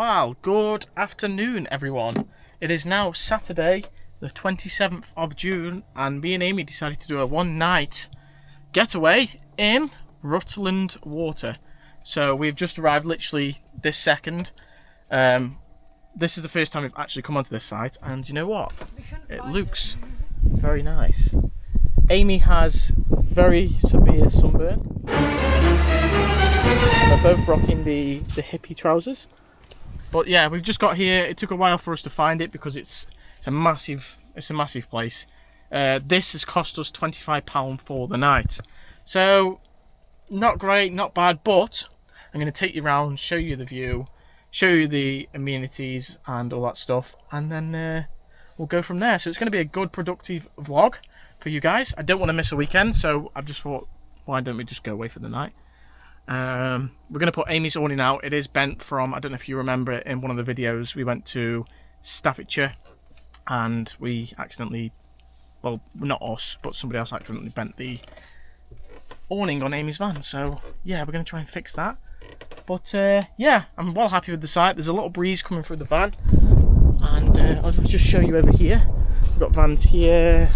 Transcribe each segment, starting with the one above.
Well, good afternoon, everyone. It is now Saturday, the 27th of June, and me and Amy decided to do a one-night getaway in Rutland Water. So we've just arrived literally this second. This is the first time we've actually come onto this site, and you know what? It looks very nice. Amy has very severe sunburn. They're both rocking the hippie trousers. But yeah, we've just got here. It took a while for us to find it because it's a massive place. This has cost us £25 for the night. So not great, not bad, but I'm going to take you around, show you the view, show you the amenities and all that stuff, and then we'll go from there. So it's going to be a good, productive vlog for you guys. I don't want to miss a weekend, so I've just thought, why don't we just go away for the night? We're going to put Amy's awning out. It is bent from, I don't know if you remember it, in one of the videos we went to Staffordshire and we accidentally, well, not us, but somebody else accidentally bent the awning on Amy's van. So yeah, we're going to try and fix that. But yeah, I'm well happy with the site. There's a little breeze coming through the van, and I'll just show you over here. We've got vans here,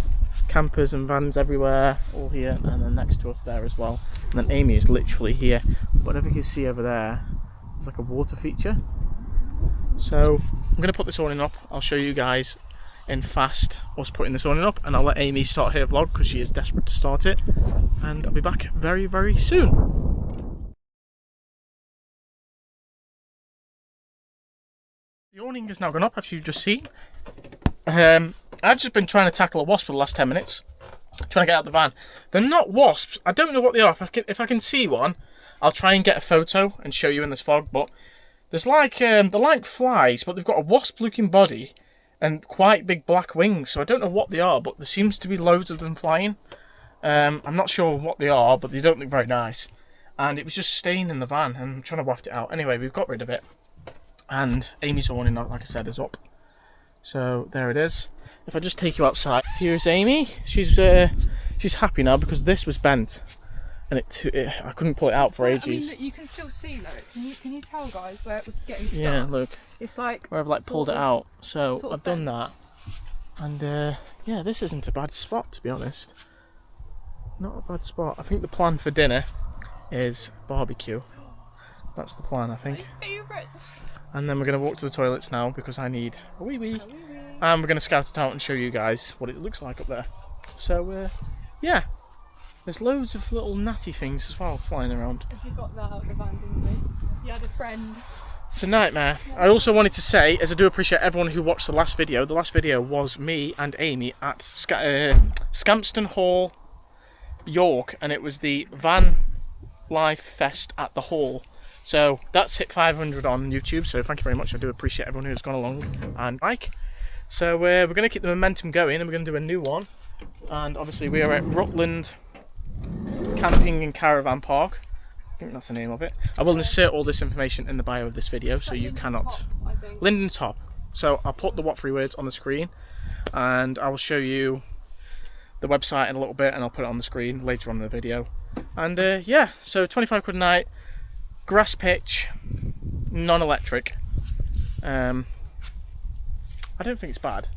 campers and vans everywhere, all here, and then next to us there as well. And then Amy is literally here. Whatever you can see over there, it's like a water feature. So I'm going to put this awning up. I'll show you guys in fast us putting this awning up, and I'll let Amy start her vlog because she is desperate to start it. And I'll be back very, very soon. The awning has now gone up, as you've just seen. I've just been trying to tackle a wasp for the last 10 minutes, trying to get out the van. They're not wasps. I don't know what they are. If I can see one, I'll try and get a photo and show you in this fog. But there's like they're like flies, but they've got a wasp-looking body and quite big black wings. So I don't know what they are, but there seems to be loads of them flying. I'm not sure what they are, but they don't look very nice. And it was just staying in the van, and I'm trying to waft it out. Anyway, we've got rid of it, and Amy's awning, like I said, is up. So there it is. If I just take you outside, here's Amy. She's happy now because this was bent, and I couldn't pull it out for ages. I mean, you can still see, look. Can you tell, guys, where it was getting stuck? Yeah, look. It's like where I've like pulled it out. So I've done that, and yeah, this isn't a bad spot, to be honest. Not a bad spot. I think the plan for dinner is barbecue. That's the plan, I think. My favourite. And then we're going to walk to the toilets now because I need a wee-wee. And we're going to scout it out and show you guys what it looks like up there. So, yeah. There's loads of little natty things as well flying around. You got that out of the van, didn't you? You had a friend. It's a nightmare. I also wanted to say, as I do appreciate everyone who watched the last video was me and Amy at Scampston Hall, York. And it was the Van Life Fest at the Hall. So that's hit 500 on YouTube, so thank you very much. I do appreciate everyone who's gone along and like. So we're going to keep the momentum going, and we're going to do a new one. And obviously we are at Rutland Camping and Caravan Park. I think that's the name of it. I will insert all this information in the bio of this video, so you cannot... Lyndon Top. So I'll put the what three words on the screen, and I will show you the website in a little bit, and I'll put it on the screen later on in the video. And yeah, so 25 quid a night. Grass pitch, non-electric. I don't think it's bad.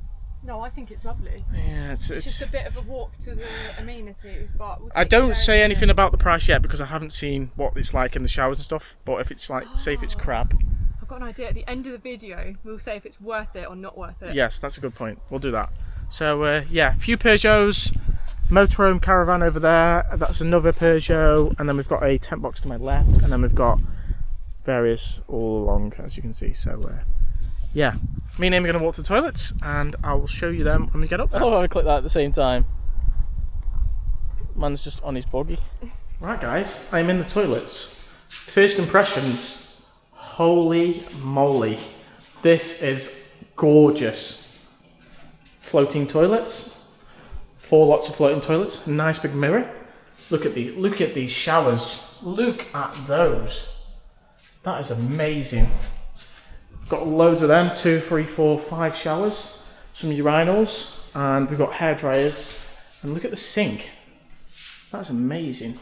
No, I think it's lovely. Yeah, it's just a bit of a walk to the amenities, but we'll I don't say anything about the price yet because I haven't seen what it's like in the showers and stuff. But if it's like, say if it's crap, I've got an idea. At the end of the video, we'll say if it's worth it or not worth it. Yes, that's a good point. We'll do that. So yeah, a few Peugeots. Motorhome caravan over there, that's another Peugeot, and then we've got a tent box to my left, and then we've got various all along, as you can see. So yeah, me and Amy are going to walk to the toilets, and I will show you them when we get up there. Oh, I clicked that at the same time. Man's just on his buggy. Right guys, I'm in the toilets. First impressions, holy moly, this is gorgeous. Floating toilets. 4 lots of floating toilets, nice big mirror. Look at these showers. Look at those. That is amazing. Got loads of them, 2, 3, 4, 5 showers, some urinals, and we've got hair dryers. And look at the sink. That's amazing.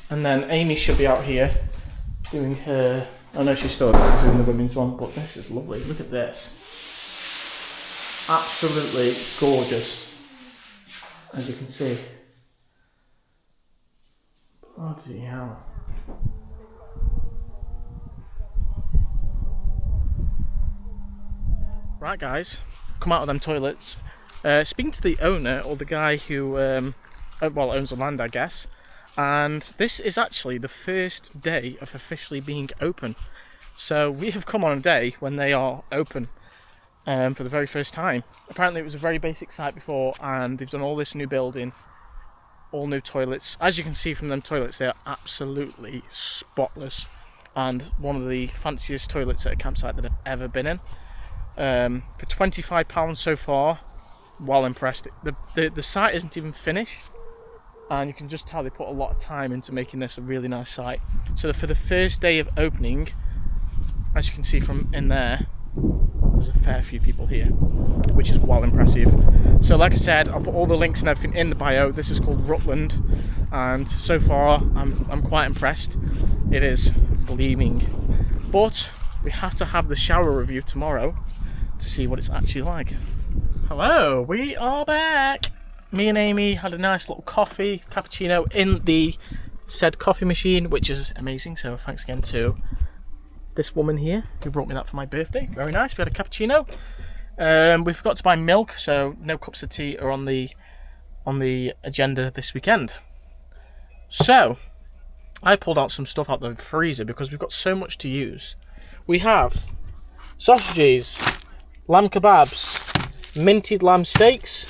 And then Amy should be out here doing her I know she's still doing the women's one, but this is lovely. Look at this. Absolutely gorgeous, as you can see. Bloody hell. Right guys, come out of them toilets. Speaking to the owner, or the guy who owns the land, I guess, and this is actually the first day of officially being open. So we have come on a day when they are open for the very first time. Apparently it was a very basic site before, and they've done all this new building, all new toilets. As you can see from them toilets, they are absolutely spotless, and one of the fanciest toilets at a campsite that I've ever been in. For £25 so far, well impressed. The site isn't even finished, and you can just tell they put a lot of time into making this a really nice site. So for the first day of opening, as you can see from in there, there's a fair few people here, which is well impressive. So like I said, I'll put all the links and everything in the bio. This is called Rutland, and so far I'm quite impressed. It is gleaming, but we have to have the shower review tomorrow to see what it's actually like. Hello, we are back. Me and Amy had a nice little coffee, cappuccino, in the said coffee machine, which is amazing. So thanks again to this woman here who brought me that for my birthday. Very nice. We had a cappuccino. We forgot to buy milk, so no cups of tea are on the agenda this weekend. So I pulled out some stuff out the freezer because we've got so much to use. We have sausages, lamb kebabs, minted lamb steaks,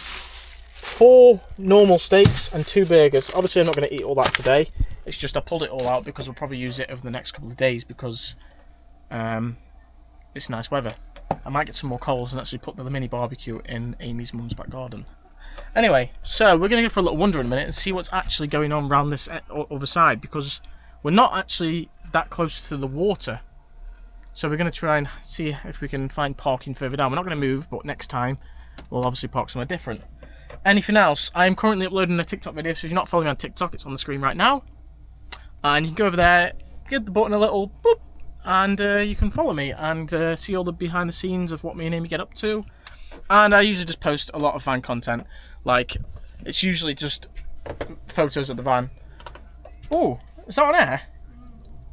4 normal steaks and 2 burgers. Obviously I'm not going to eat all that today. It's just I pulled it all out because we'll probably use it over the next couple of days because it's nice weather. I might get some more coals and actually put the mini barbecue in Amy's mum's back garden. Anyway, so we're going to go for a little wander in a minute and see what's actually going on around this other side, because we're not actually that close to the water. So we're going to try and see if we can find parking further down. We're not going to move, but next time we'll obviously park somewhere different. Anything else? I am currently uploading a TikTok video, so if you're not following me on TikTok, it's on the screen right now. And you can go over there, give the button a little boop, and you can follow me and see all the behind the scenes of what me and Amy get up to. And I usually just post a lot of van content. Like, it's usually just photos of the van. Oh, is that on air?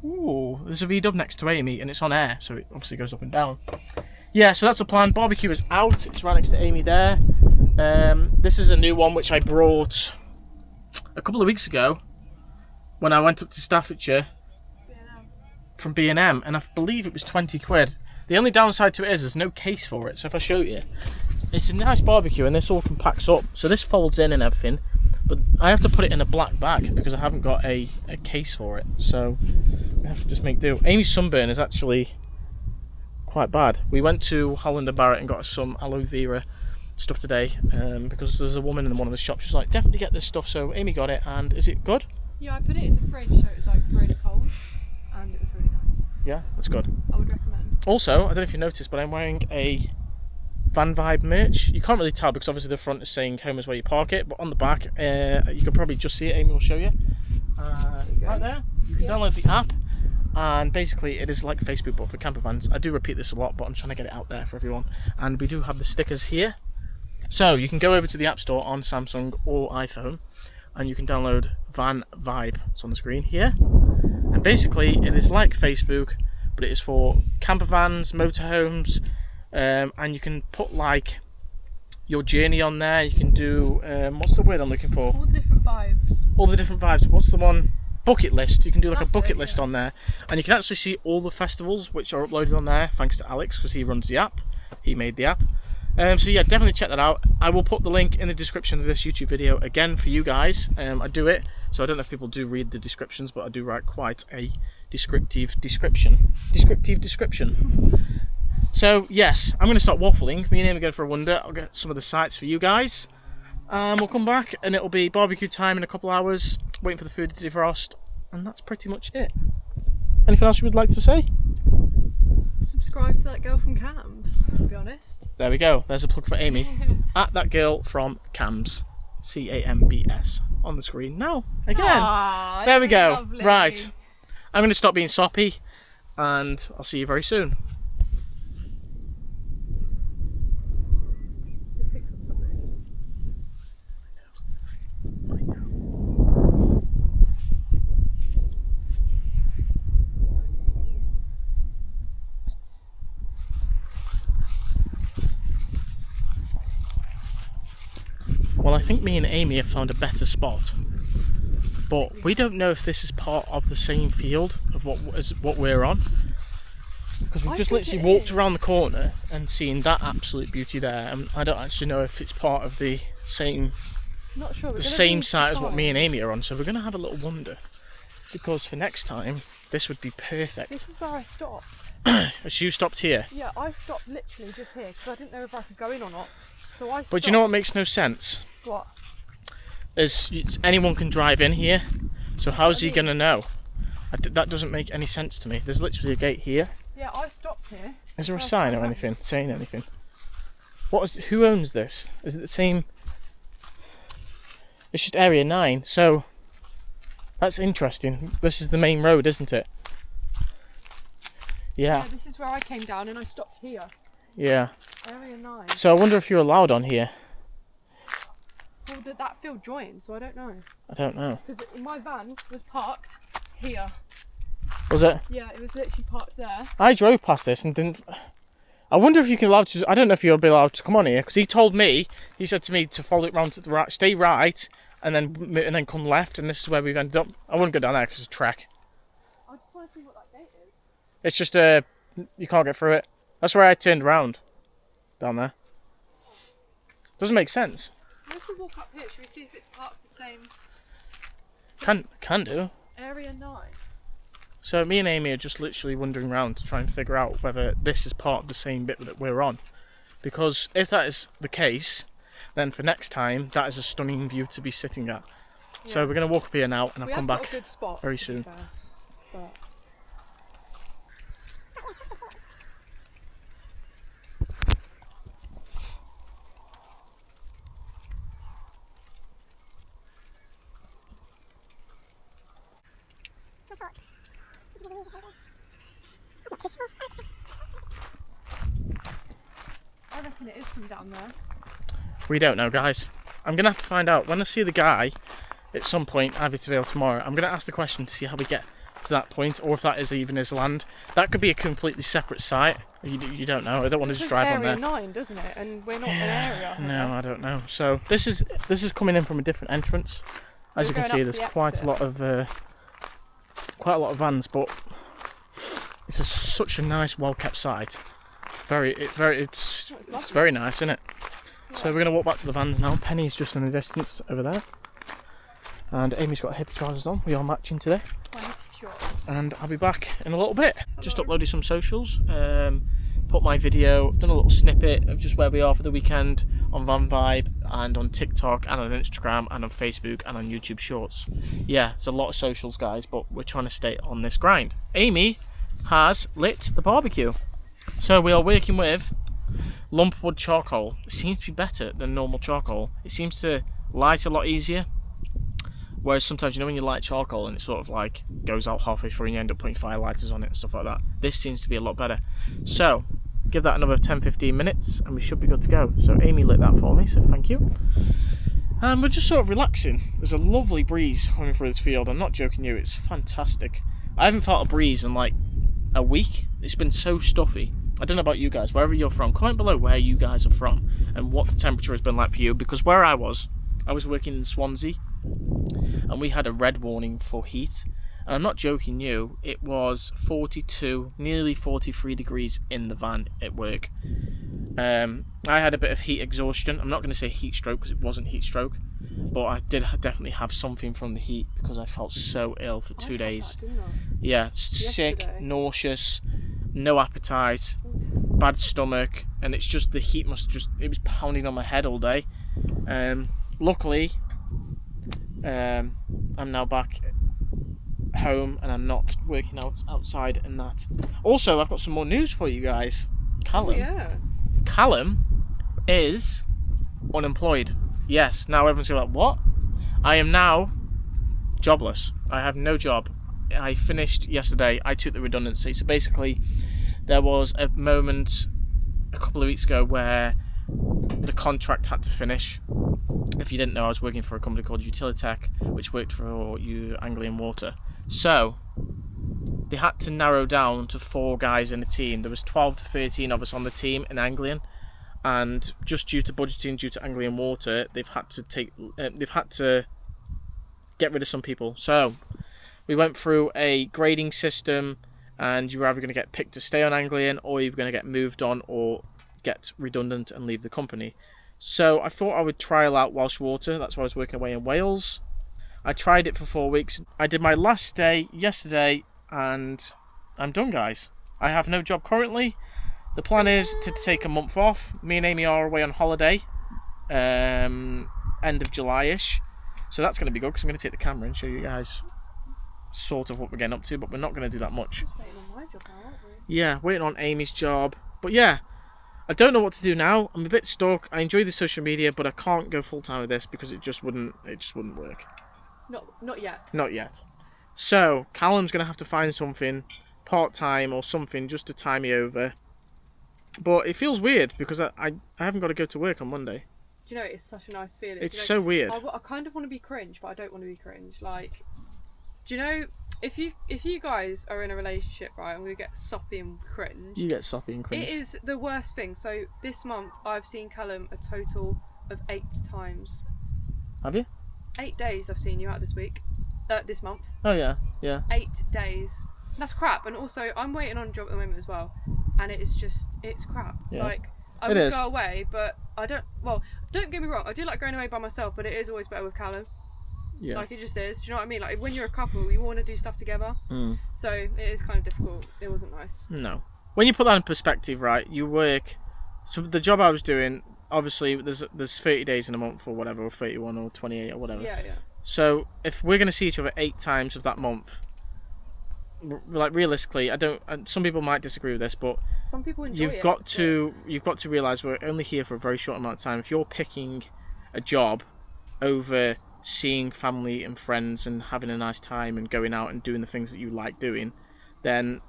Ooh, there's a V-dub next to Amy and it's on air, so it obviously goes up and down. Yeah, so that's the plan. Barbecue is out. It's right next to Amy there. This is a new one which I brought a couple of weeks ago when I went up to Staffordshire from B&M, and I believe it was 20 quid. The only downside to it is there's no case for it, so if I show you, it's a nice barbecue and this all compacts up, so this folds in and everything, but I have to put it in a black bag because I haven't got a case for it, so we have to just make do. Amy's sunburn is actually quite bad. We went to Holland and Barrett and got us some aloe vera stuff today because there's a woman in one of the shops who's like, definitely get this stuff, so Amy got it. And is it good? Yeah, I put it in the fridge so it was like really cold and it was really nice. Yeah, that's good. I would recommend. Also, I don't know if you noticed, but I'm wearing a Van Vibe merch. You can't really tell because obviously the front is saying home is where you park it, but on the back you can probably just see it. Amy will show you. Right there, you can download the app, and basically it is like Facebook but for camper vans. I do repeat this a lot, but I'm trying to get it out there for everyone. And we do have the stickers here, so you can go over to the App Store on Samsung or iPhone and you can download Van Vibe. It's on the screen here, and basically it is like Facebook, but it is for camper vans, motorhomes, and you can put like your journey on there. You can do what's the word I'm looking for? All the different vibes. All the different vibes. What's the one? Bucket list. You can do like a bucket list yeah. on there, and you can actually see all the festivals which are uploaded on there thanks to Alex, because he runs the app. He made the app. So yeah, definitely check that out. I will put the link in the description of this YouTube video again for you guys. I do it, so I don't know if people do read the descriptions, but I do write quite a descriptive description. So yes, I'm going to start waffling. Me and Amy are going for a wander. I'll get some of the sights for you guys. We'll come back and it'll be barbecue time in a couple of hours, waiting for the food to defrost, and that's pretty much it. Anything else you would like to say? Subscribe to that girl from Cams, to be honest. There we go. There's a plug for Amy. At that girl from Cams. C-A-M-B-S. On the screen now. Again. Aww, there we go. lovely. Right. I'm going to stop being soppy and I'll see you very soon. Well, I think me and Amy have found a better spot, but we don't know if this is part of the same field of what we're on, because we've just literally walked around the corner and seen that absolute beauty there, and I don't actually know if it's part of the same site as what me and Amy are on. So we're going to have a little wonder, because for next time this would be perfect. This is where I stopped. As you stopped here? Yeah, I stopped literally just here because I didn't know if I could go in or not. So I stopped. But do you know what makes no sense? What? Is anyone can drive in here, so how's he going to know? That doesn't make any sense to me. There's literally a gate here. Yeah, I stopped here. Is there a sign or anything saying anything? Who owns this? Is it the same? It's just Area 9, so that's interesting. This is the main road, isn't it? Yeah. Yeah, this is where I came down and I stopped here. Yeah. Area 9. So I wonder if you're allowed on here. Well, that field joined, so I don't know. I don't know. Because my van was parked here. Was it? Yeah, it was literally parked there. I drove past this and didn't. I wonder if you can allowed to. I don't know if you'll be allowed to come on here, because he told me. He said to me to follow it round to the right, stay right, and then come left, and this is where we've ended up. I wouldn't go down there because it's a trek. I just want to see what that gate is. It's just you can't get through it. That's where I turned around. Down there. Doesn't make sense. What if we walk up here? Should we see if it's part of the same? Can do. Area 9. So me and Amy are just literally wandering around to try and figure out whether this is part of the same bit that we're on. Because if that is the case, then for next time, that is a stunning view to be sitting at. Yeah. So we're going to walk up here now, and I'll come back a good spot, very soon. But... I reckon it is from down there. We don't know, guys. I'm going to have to find out. When I see the guy at some point, either today or tomorrow, I'm going to ask the question to see how we get to that point, or if that is even his land. That could be a completely separate site. You don't know. I don't want to just drive on there. Area 9, doesn't it? And we're not in an area. No, I don't know. So this is coming in from a different entrance. As you can see, there's quite a lot of vans, but it's such a nice, well-kept site. It's very nice, isn't it? Yeah. So we're going to walk back to the vans now. Penny's just in the distance over there, and Amy's got hippie trousers on. We are matching today. And I'll be back in a little bit. Hello. Just uploaded some socials. Put my video, done a little snippet of just where we are for the weekend on Van Vibe, and on TikTok, and on Instagram, and on Facebook, and on YouTube Shorts. Yeah, it's a lot of socials, guys, but we're trying to stay on this grind. Amy has lit the barbecue. So we are working with lumpwood charcoal. It seems to be better than normal charcoal. It seems to light a lot easier. Whereas sometimes, you know, when you light charcoal and it sort of like goes out halfway through and you end up putting firelighters on it and stuff like that. This seems to be a lot better. So give that another 10-15 minutes and we should be good to go. So Amy lit that for me, so thank you. And we're just sort of relaxing. There's a lovely breeze coming through this field. I'm not joking you, it's fantastic. I haven't felt a breeze in like a week. It's been so stuffy. I don't know about you guys, wherever you're from, comment below where you guys are from and what the temperature has been like for you, because where I was working in Swansea and we had a red warning for heat, and I'm not joking you, it was 42, nearly 43 degrees in the van at work. I had a bit of heat exhaustion. I'm not going to say heat stroke because it wasn't heat stroke, but I did definitely have something from the heat because I felt so ill for 2 days. Yeah, sick, nauseous, no appetite, bad stomach, and it's just the heat it was pounding on my head all day. Luckily, I'm now back home and I'm not working outside and that. Also, I've got some more news for you guys. Callum is unemployed. Yes, now everyone's going like, what? I am now jobless. I have no job I finished yesterday. I took the redundancy. So basically, there was a moment a couple of weeks ago where the contract had to finish. If you didn't know, I was working for a company called Utilitech, which worked for Anglian Water. So they had to narrow down to 4 guys in the team. There was 12 to 13 of us on the team in Anglian, and just due to budgeting, due to Anglian Water, they've had to get rid of some people. So we went through a grading system, and you were either going to get picked to stay on Anglian, or you were going to get moved on or get redundant and leave the company. So I thought I would trial out Welsh Water. That's why I was working away in Wales. I tried it for 4 weeks. I did my last day yesterday, and I'm done, guys. I have no job currently. The plan is to take a month off. Me and Amy are away on holiday, end of July-ish. So that's going to be good, because I'm going to take the camera and show you guys sort of what we're getting up to, but we're not going to do that much. Just waiting on my job now, aren't we? Yeah, waiting on Amy's job. But yeah, I don't know what to do now. I'm a bit stuck. I enjoy the social media, but I can't go full-time with this because it just wouldn't work. Not yet. Not yet. So Callum's going to have to find something part-time or something just to tie me over. But it feels weird because I haven't got to go to work on Monday. Do you know, it's such a nice feeling. It's so weird. I kind of want to be cringe, but I don't want to be cringe. Like, do you know, if you guys are in a relationship, right, and we get soppy and cringe. You get soppy and cringe. It is the worst thing. So this month, I've seen Callum a total of 8 times. Have you? 8 days I've seen you out this week. This month. Oh yeah, yeah. 8 days. That's crap. And also, I'm waiting on a job at the moment as well, and it's crap. Yeah. Like, I would go away, but I don't. Well, don't get me wrong. I do like going away by myself, but it is always better with Callum. Yeah. Like, it just is. Do you know what I mean? Like, when you're a couple, you want to do stuff together. Mm. So it is kind of difficult. It wasn't nice. No. When you put that in perspective, right? You work. So the job I was doing, obviously, there's 30 days in a month or whatever, or 31 or 28 or whatever. Yeah, yeah. So if we're going to see each other 8 times of that month, like realistically, I don't. And some people might disagree with this, but some people enjoy you've got to realise we're only here for a very short amount of time. If you're picking a job over seeing family and friends and having a nice time and going out and doing the things that you like doing, then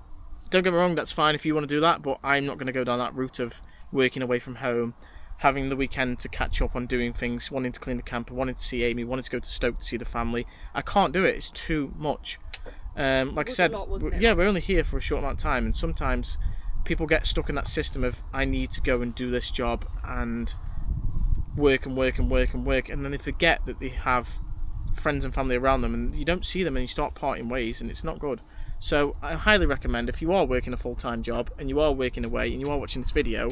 don't get me wrong, that's fine if you want to do that, but I'm not going to go down that route of working away from home, having the weekend to catch up on doing things, wanting to clean the camper, wanting to see Amy, wanting to go to Stoke to see the family. I can't do it. It's too much. Like I said, we're only here for a short amount of time, and sometimes people get stuck in that system of I need to go and do this job and work and work and work and work, and then they forget that they have friends and family around them, and you don't see them, and you start parting ways, and it's not good. So I highly recommend, if you are working a full-time job and you are working away and you are watching this video,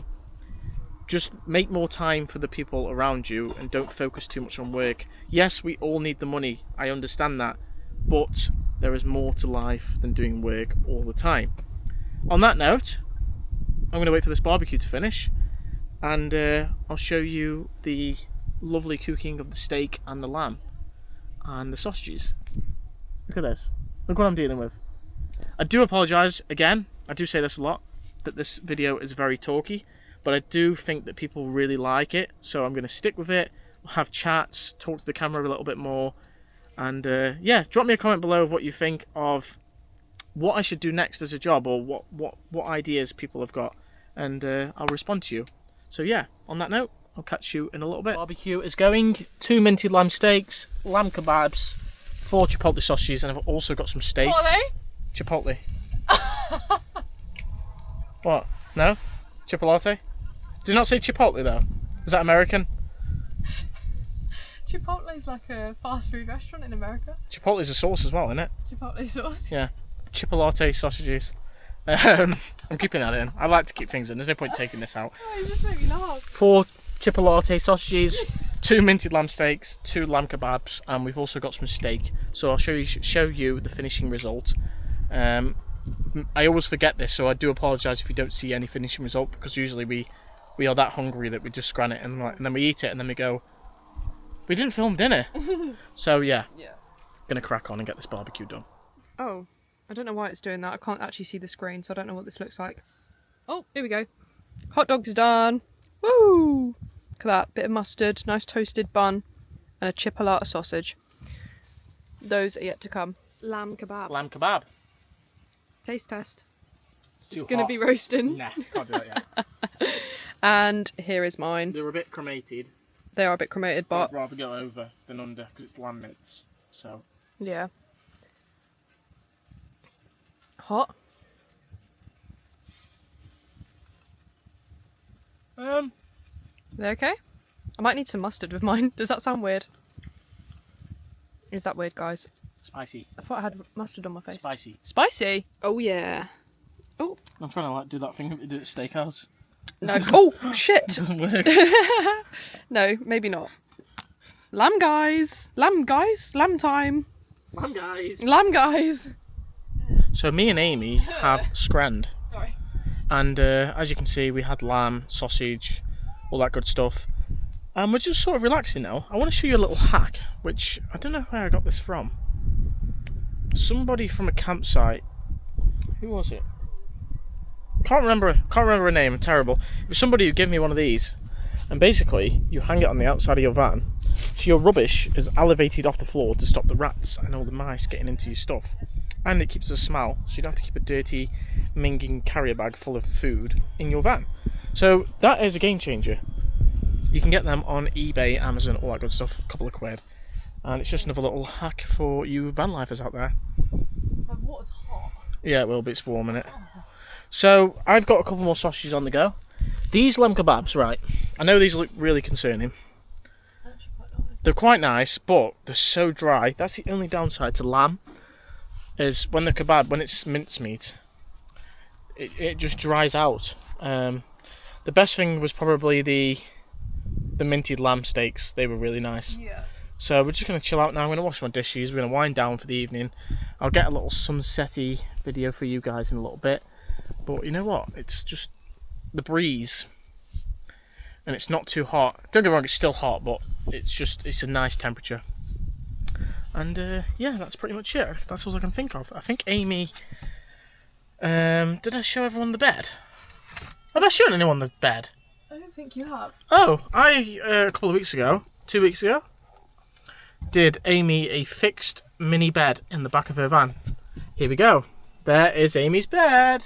just make more time for the people around you and don't focus too much on work. Yes, we all need the money, I understand that, but there is more to life than doing work all the time. On that note, I'm going to wait for this barbecue to finish, and I'll show you the lovely cooking of the steak and the lamb and the sausages. Look at this. Look what I'm dealing with. I do apologise again, I do say this a lot, that this video is very talky, but I do think that people really like it, so I'm going to stick with it. We'll have chats, talk to the camera a little bit more, and yeah, drop me a comment below of what you think of what I should do next as a job, or what ideas people have got, and I'll respond to you. So yeah, on that note, I'll catch you in a little bit. Barbecue is going. 2 minted lamb steaks, lamb kebabs, 4 chipotle sausages, and I've also got some steak. What are they? Chipotle. What? No? Chipolate? Did it not say chipotle though? Is that American? Chipotle is like a fast food restaurant in America. Chipotle is a sauce as well, isn't it? Chipotle sauce. Yeah. Chipolate sausages. I'm keeping that in. I like to keep things in. There's no point taking this out. Oh, you just make me laugh. 4 chipolate sausages, 2 minted lamb steaks, 2 lamb kebabs, and we've also got some steak. So I'll show you the finishing result. I always forget this, so I do apologise if you don't see any finishing result, because usually we are that hungry that we just scran it and then we eat it and then we go, we didn't film dinner. So yeah, gonna crack on and get this barbecue done. Oh, I don't know why it's doing that. I can't actually see the screen, so I don't know what this looks like. Oh, here we go. Hot dog's done. Woo! Look at that. Bit of mustard, nice toasted bun, and a chipolata sausage. Those are yet to come. lamb kebab. Lamb kebab. Taste test. Too It's gonna hot. be roasting. Nah, can't do that yet. And here is mine. They're a bit cremated. They are a bit cremated, but I'd rather go over than under because it's lamb mitts. So yeah. Hot. They okay? I might need some mustard with mine. Does that sound weird? Is that weird, guys? spicy. I thought I had mustard on my face. Spicy. Spicy? Oh yeah. Oh. I'm trying to like do that thing that we do at steakhouse. No. Oh shit. It doesn't work. No, maybe not. Lamb guys. Lamb guys. Lamb time. Lamb guys. Lamb guys. So me and Amy have scranned. Sorry. And as you can see, we had lamb, sausage, all that good stuff. And we're just sort of relaxing now. I want to show you a little hack, which I don't know where I got this from. Somebody from a campsite. Who was it? Can't remember her name. I'm terrible. It was somebody who gave me one of these. And basically, you hang it on the outside of your van, so your rubbish is elevated off the floor to stop the rats and all the mice getting into your stuff. And it keeps a smell, so you don't have to keep a dirty, minging carrier bag full of food in your van. So that is a game changer. You can get them on eBay, Amazon, all that good stuff, a couple of quid. And it's just another little hack for you van lifers out there. My water's hot. Yeah, it will, but it's warm in it. So I've got a couple more sausages on the go. These lamb kebabs, right, I know these look really concerning. They're quite nice, but they're so dry. That's the only downside to lamb, is when the kebab, when it's mincemeat, it just dries out. The best thing was probably the minted lamb steaks. They were really nice. Yeah. So we're just going to chill out now. I'm going to wash my dishes. We're going to wind down for the evening. I'll get a little sunsetty video for you guys in a little bit. But you know what? It's just the breeze. And it's not too hot. Don't get me wrong, it's still hot, but it's a nice temperature. And yeah, that's pretty much it. That's all I can think of. I think Amy... did I show everyone the bed? Have I shown anyone the bed? I don't think you have. Oh, a couple of weeks ago, 2 weeks ago, did Amy a fixed mini bed in the back of her van. Here we go. There is Amy's bed.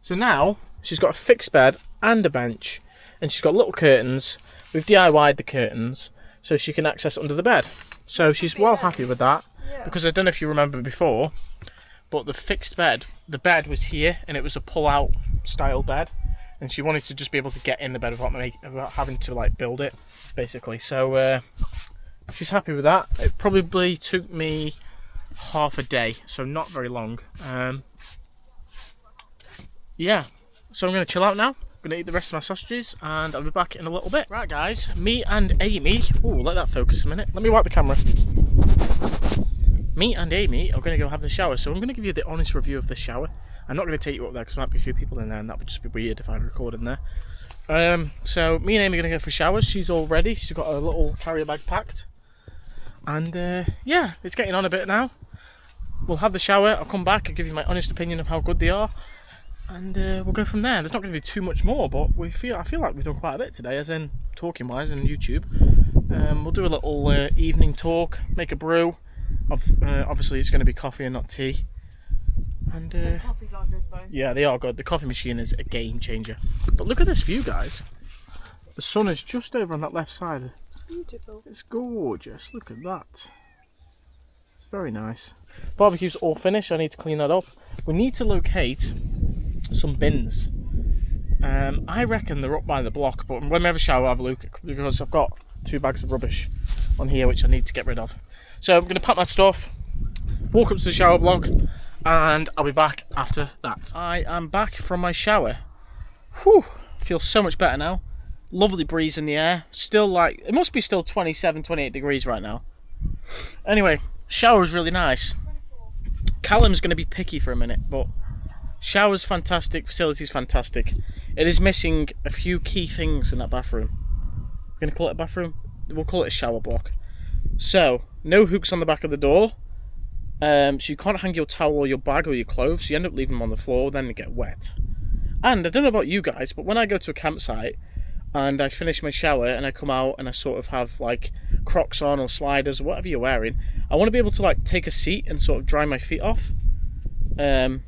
So now she's got a fixed bed and a bench, and she's got little curtains. We've DIY'd the curtains so she can access under the bed. So she's well happy with that, because I don't know if you remember before, but the fixed bed, the bed was here and it was a pull-out style bed, and she wanted to just be able to get in the bed without having to like build it, basically. So she's happy with that. It probably took me half a day, so not very long. Yeah, so I'm going to chill out now. I'm going to eat the rest of my sausages and I'll be back in a little bit. Right guys, me and Amy, let that focus a minute. Let me wipe the camera. Me and Amy are going to go have the shower, so I'm going to give you the honest review of the shower. I'm not going to take you up there because there might be a few people in there and that would just be weird if I record in there. So me and Amy are going to go for showers. She's all ready. She's got a little carrier bag packed. And yeah, it's getting on a bit now. We'll have the shower. I'll come back and give you my honest opinion of how good they are. And we'll go from there. There's not going to be too much more, but I feel like we've done quite a bit today, as in talking wise on YouTube. We'll do a little evening talk, make a brew. Obviously it's going to be coffee and not tea. And The coffees are good though. yeah, they are good. The coffee machine is a game changer. But look at this view, guys. The sun is just over on that left side. Beautiful. It's gorgeous. Look at that. It's very nice. Barbecue's all finished. I need to clean that up. We need to locate some bins. I reckon they're up by the block, but when we have a shower, I'll have a look, because I've got 2 bags of rubbish on here which I need to get rid of. So I'm going to pack my stuff, walk up to the shower block, and I'll be back after that. I am back from my shower. Whew, feel so much better now. Lovely breeze in the air. Still like, it must be still 27, 28 degrees right now. Anyway, shower is really nice. Callum's going to be picky for a minute, but shower's fantastic, facility's fantastic. It is missing a few key things in that bathroom. We're going to call it a bathroom? We'll call it a shower block. So, no hooks on the back of the door. So you can't hang your towel or your bag or your clothes, so you end up leaving them on the floor, then they get wet. And I don't know about you guys, but when I go to a campsite, and I finish my shower and I come out and I sort of have like Crocs on or sliders or whatever you're wearing, I want to be able to like take a seat and sort of dry my feet off. And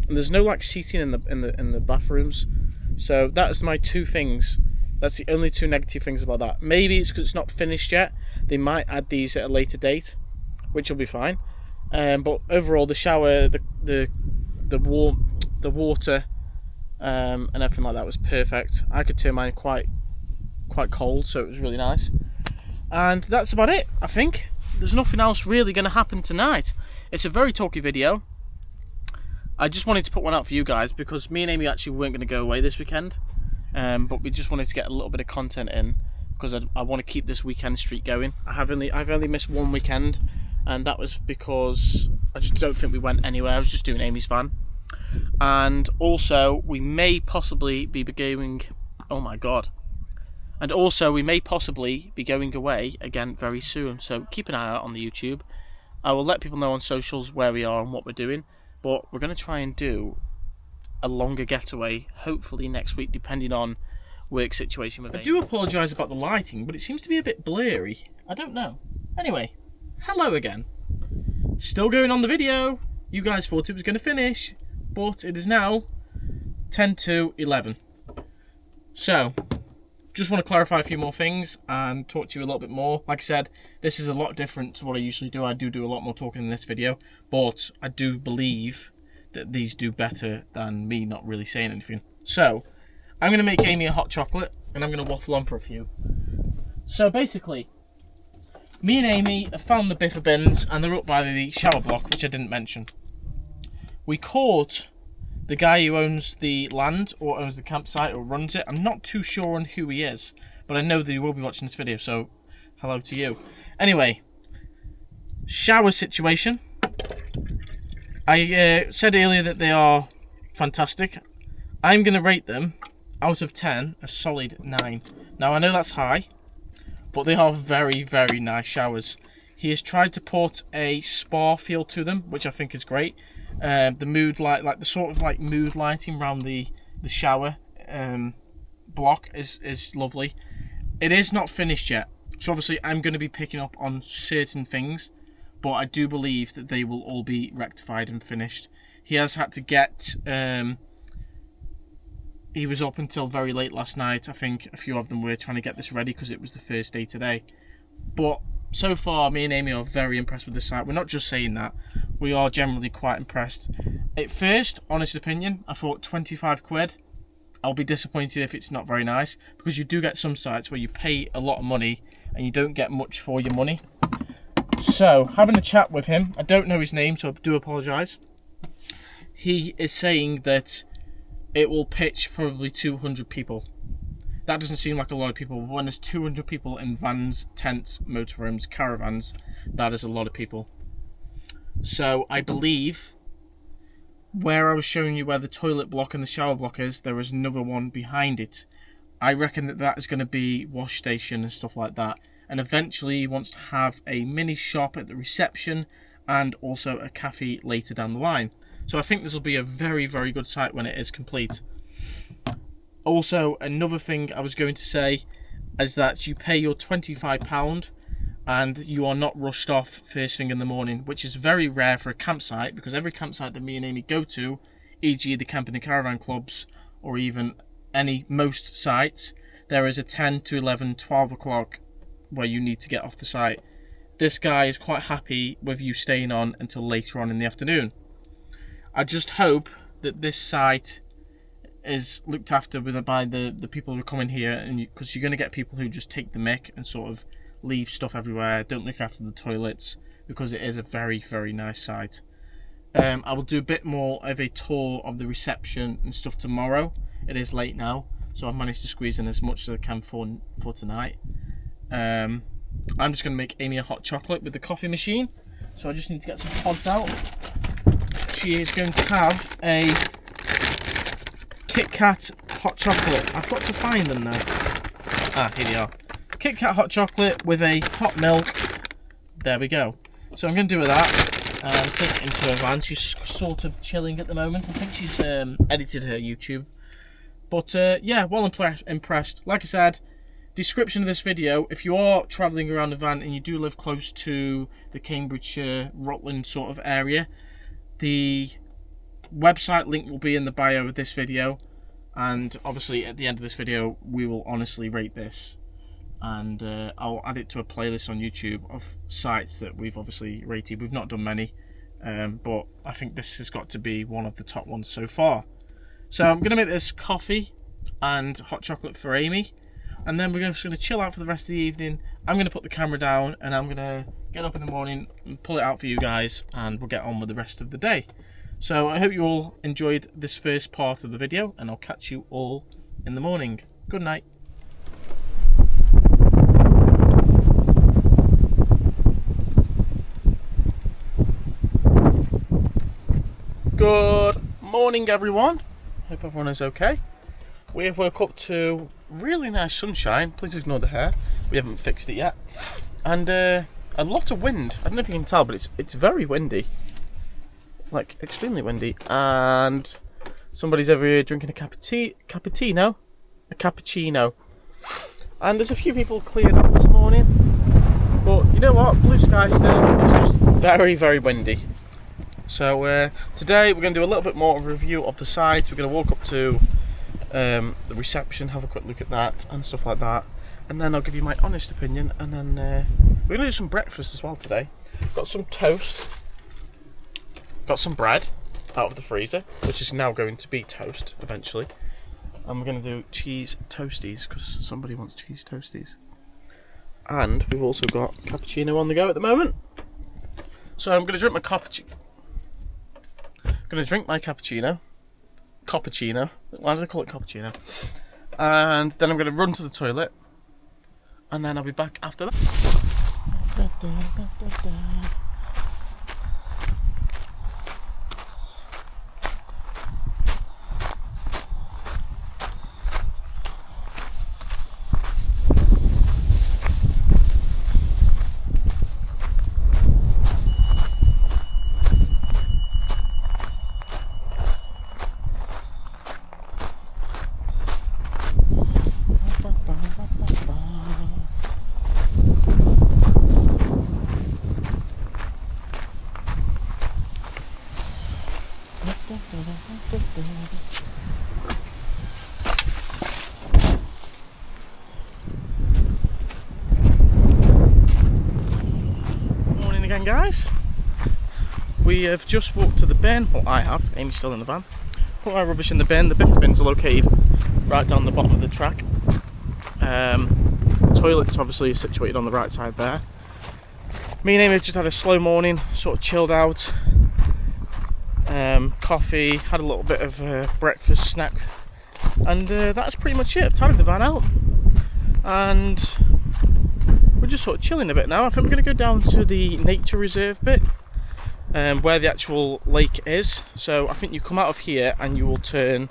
there's no like seating in the bathrooms, so that's my two things. That's the only two negative things about that. Maybe it's because it's not finished yet. They might add these at a later date, which will be fine. But overall, the shower, the water, and everything like that was perfect. I could turn mine quite cold, so it was really nice. And that's about it, I think. There's nothing else really going to happen tonight. It's a very talky video. I just wanted to put one out for you guys because me and Amy actually weren't going to go away this weekend. But we just wanted to get a little bit of content in because I want to keep this weekend streak going. I've only missed one weekend, and that was because I just don't think we went anywhere. I was just doing Amy's van. And also, we may possibly be going... Oh my god. And also, we may possibly be going away again very soon. So keep an eye out on the YouTube. I will let people know on socials where we are and what we're doing. But we're going to try and do a longer getaway, hopefully next week, depending on work situation with Amy. I do apologise about the lighting, but it seems to be a bit blurry. I don't know. Anyway, hello again. Still going on the video. You guys thought it was going to finish, but it is now 10 to 11. So, just want to clarify a few more things and talk to you a little bit more. Like I said, this is a lot different to what I usually do. I do a lot more talking in this video, but I do believe that these do better than me not really saying anything. So, I'm going to make Amy a hot chocolate, and I'm going to waffle on for a few. So basically, me and Amy have found the biffa bins, and they're up by the shower block, which I didn't mention. We caught the guy who owns the land, or owns the campsite, or runs it. I'm not too sure on who he is, but I know that he will be watching this video, so hello to you. Anyway, shower situation. I said earlier that they are fantastic. I'm going to rate them out of 10 a solid 9. Now I know that's high, but they are very, very nice showers. He has tried to put a spa feel to them, which I think is great. The mood light, like the sort of like mood lighting around the shower block is lovely. It is not finished yet, so obviously I'm going to be picking up on certain things, but I do believe that they will all be rectified and finished. He has had to get... he was up until very late last night. I think a few of them were trying to get this ready because it was the first day today. But so far, me and Amy are very impressed with the site. We're not just saying that. We are generally quite impressed. At first, honest opinion, I thought 25 quid. I'll be disappointed if it's not very nice, because you do get some sites where you pay a lot of money and you don't get much for your money. So, having a chat with him, I don't know his name, so I do apologise. He is saying that it will pitch probably 200 people. That doesn't seem like a lot of people, but when there's 200 people in vans, tents, motorhomes, caravans, that is a lot of people. So, I believe where I was showing you where the toilet block and the shower block is, there is another one behind it. I reckon that is going to be wash station and stuff like that. And eventually he wants to have a mini shop at the reception and also a cafe later down the line. So I think this will be a very, very good site when it is complete. Also, another thing I was going to say is that you pay your £25 and you are not rushed off first thing in the morning, which is very rare for a campsite, because every campsite that me and Amy go to, e.g. the camping and caravan clubs, or even most sites, there is a 10 to 11, 12 o'clock where you need to get off the site. This guy is quite happy with you staying on until later on in the afternoon. I just hope that this site is looked after by the people who are coming here, and because you're going to get people who just take the mick and sort of leave stuff everywhere, don't look after the toilets, because it is a very, very nice site. I will do a bit more of a tour of the reception and stuff tomorrow. It is late now, so I've managed to squeeze in as much as I can for tonight. I'm just going to make Amy a hot chocolate with the coffee machine, so I just need to get some pods out. She is going to have a Kit Kat hot chocolate. I've got to find them now. Here they are. Kit Kat hot chocolate with a hot milk. There we go. So I'm going to do with that and take it into her van. She's sort of chilling at the moment. I think she's edited her YouTube But yeah, well impressed. Like I said, description of this video, if you are travelling around the van and you do live close to the Cambridgeshire, Rutland sort of area, the website link will be in the bio of this video. And obviously at the end of this video, we will honestly rate this. And I'll add it to a playlist on YouTube of sites that we've obviously rated. We've not done many, but I think this has got to be one of the top ones so far. So I'm going to make this coffee and hot chocolate for Amy, and then we're just going to chill out for the rest of the evening. I'm going to put the camera down and I'm going to get up in the morning and pull it out for you guys, and we'll get on with the rest of the day. So I hope you all enjoyed this first part of the video, and I'll catch you all in the morning. Good night. Good morning, everyone. Hope everyone is okay. We have woke up to really nice sunshine. Please ignore the hair. We haven't fixed it yet. And a lot of wind. I don't know if you can tell, but it's very windy. Like, extremely windy. And somebody's over here drinking a cappuccino. A cappuccino. And there's a few people cleared up this morning. But you know what? Blue sky still. It's just very, very windy. So today we're going to do a little bit more of a review of the site. We're going to walk up to the reception, have a quick look at that and stuff like that, and then I'll give you my honest opinion. And then we're going to do some breakfast as well today. Got some toast, got some bread out of the freezer, which is now going to be toast eventually, and we're going to do cheese toasties because somebody wants cheese toasties. And we've also got cappuccino on the go at the moment. So I'm going to drink my cappuccino. Gonna drink my cappuccino. Why do they call it cappuccino? And then I'm gonna run to the toilet, and then I'll be back after that. Morning again, guys. We have just walked to the bin. Well, I have. Amy's still in the van. Put our rubbish in the bin. The biff bins are located right down the bottom of the track. Toilets obviously situated on the right side there. Me and Amy have just had a slow morning, sort of chilled out. Coffee, had a little bit of breakfast snack, and that's pretty much it. I've tidied the van out and we're just sort of chilling a bit now. I think we're going to go down to the nature reserve bit, where the actual lake is. So I think you come out of here and you will turn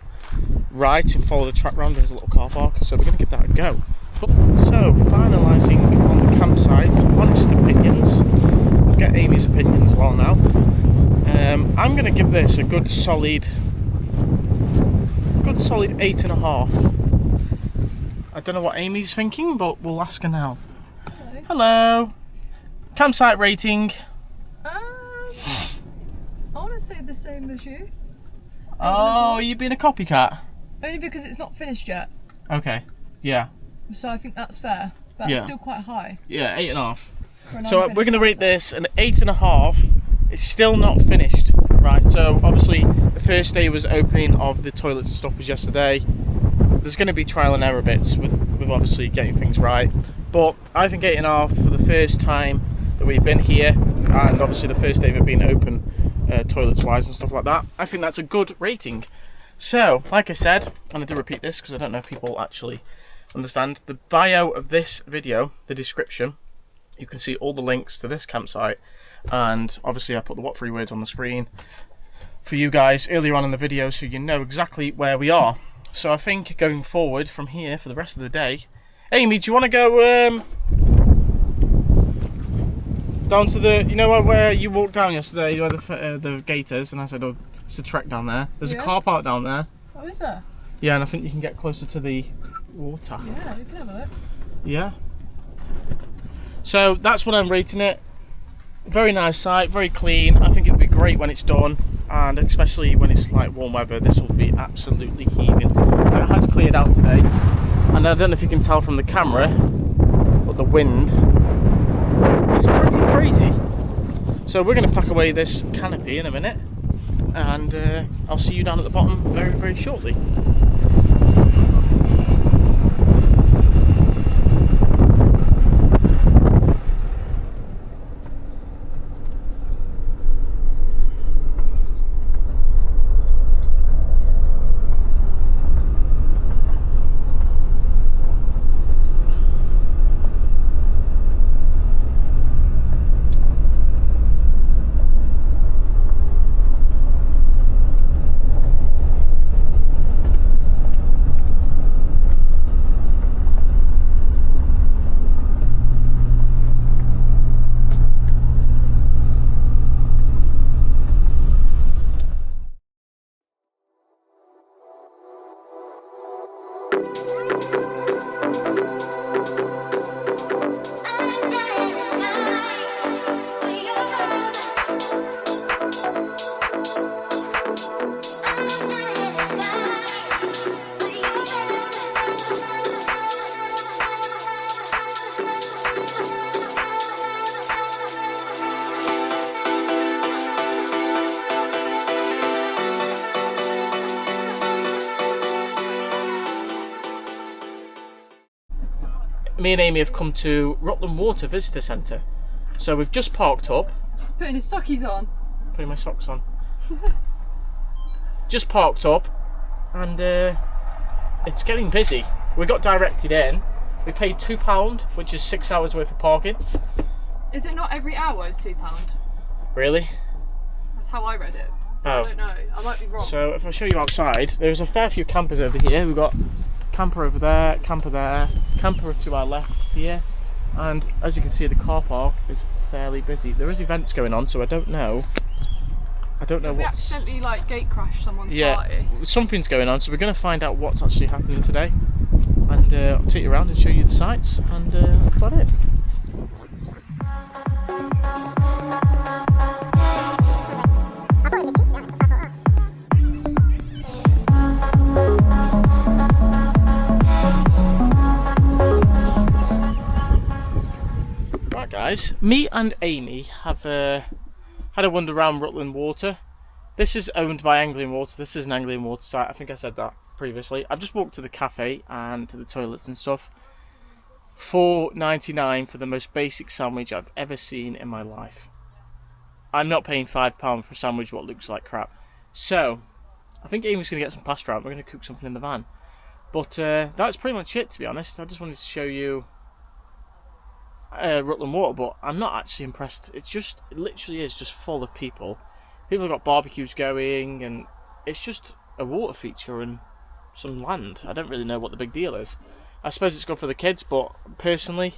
right and follow the track round. There's a little car park, so we're going to give that a go. So finalising on the campsite, honest opinions. We'll get Amy's opinion as well now. I'm going to give this a good solid 8.5. I don't know what Amy's thinking, but we'll ask her now. Hello. Campsite rating. I want to say the same as you. Oh, you being a copycat? Only because it's not finished yet. Okay. Yeah. So I think that's fair. But it's still quite high. Yeah, 8.5. So we're going to rate this an 8.5. It's still not finished, right? So obviously the first day was opening of the toilets and stuff was yesterday. There's going to be trial and error bits with obviously getting things right. But I think 8.5 for the first time that we've been here, and obviously the first day of it being open, toilets wise and stuff like that. I think that's a good rating. So, like I said, and I do repeat this because I don't know if people actually understand, the bio of this video, the description, you can see all the links to this campsite, and obviously I put the what 3 words on the screen for you guys earlier on in the video so you know exactly where we are. So I think going forward from here for the rest of the day, Amy, do you want to go down to the, you know where you walked down yesterday, where the gate is, and I said, oh, it's a trek down there. There's a car park down there. Oh, is there? Yeah, and I think you can get closer to the water. Yeah, we can have a look. Yeah. So that's what I'm rating it. Very nice site, very clean. I think it'll be great when it's done, and especially when it's like warm weather, this will be absolutely heaving. It has cleared out today, and I don't know if you can tell from the camera, but the wind is pretty crazy. So we're going to pack away this canopy in a minute, and I'll see you down at the bottom very, very shortly. Me and Amy have come to Rutland Water Visitor Centre. So we've just parked up. He's putting his sockies on. Putting my socks on. Just parked up, and it's getting busy. We got directed in. We paid £2, which is 6 hours worth of parking. Is it not every hour is £2? Really? That's how I read it. Oh. I don't know. I might be wrong. So if I show you outside, there's a fair few campers over here. We've got camper over there, camper to our left here, and as you can see, the car park is fairly busy. There is events going on, so I don't know We what's... accidentally like gate crashed someone's Yeah, party. something's going on, so we're going to find out what's actually happening today, and I'll take you around and show you the sights, and that's about it. Right guys, me and Amy have had a wander around Rutland Water. This is owned by Anglian Water. This is an Anglian Water site. I think I said that previously. I've just walked to the cafe and to the toilets and stuff. $4.99 for the most basic sandwich I've ever seen in my life. I'm not paying £5 for a sandwich what looks like crap. So, I think Amy's going to get some pasta out. We're going to cook something in the van. But that's pretty much it, to be honest. I just wanted to show you Rutland Water, but I'm not actually impressed. It literally is just full of people. People have got barbecues going, and it's just a water feature and some land. I don't really know what the big deal is. I suppose it's good for the kids, but personally,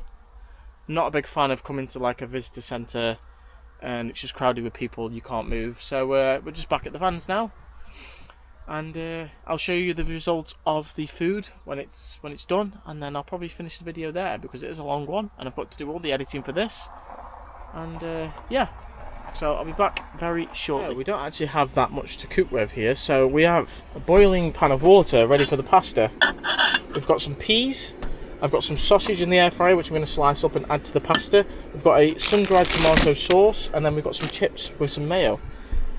not a big fan of coming to like a visitor centre and it's just crowded with people, you can't move. So we're just back at the vans now, and I'll show you the results of the food when it's done, and then I'll probably finish the video there because it is a long one and I've got to do all the editing for this, and yeah, so I'll be back very shortly. We don't actually have that much to cook with here, so we have a boiling pan of water ready for the pasta. We've got some peas, I've got some sausage in the air fryer which I'm going to slice up and add to the pasta. We've got a sun-dried tomato sauce, and then we've got some chips with some mayo.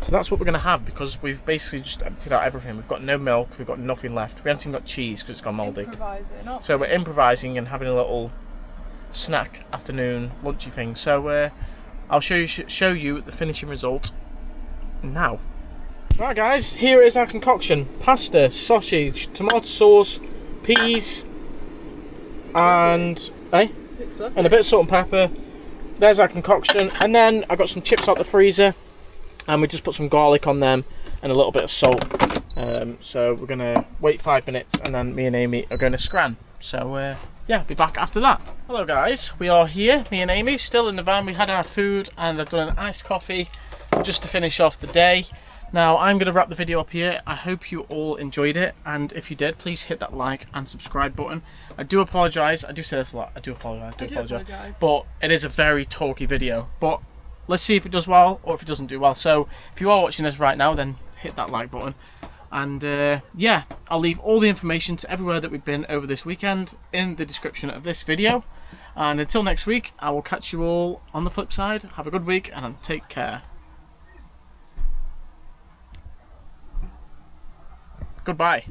So that's what we're going to have, because we've basically just emptied out everything. We've got no milk, we've got nothing left. We haven't even got cheese because it's gone mouldy. So we're improvising and having a little snack afternoon lunchy thing. So I'll show you the finishing result now. Right guys, here is our concoction. Pasta, sausage, tomato sauce, peas, and a bit of salt and pepper. There's our concoction, and then I got some chips out the freezer, and we just put some garlic on them and a little bit of salt. So we're gonna wait 5 minutes, and then me and Amy are going to scran. So yeah, be back after that. Hello guys, we are here, me and Amy, still in the van. We had our food and I've done an iced coffee just to finish off the day. Now I'm going to wrap the video up here. I hope you all enjoyed it, and if you did, please hit that like and subscribe button. I do apologise, I do say this a lot, I do apologise, but it is a very talky video. But let's see if it does well or if it doesn't do well. So if you are watching this right now, then hit that like button. And yeah, I'll leave all the information to everywhere that we've been over this weekend in the description of this video. And until next week, I will catch you all on the flip side. Have a good week and take care. Goodbye.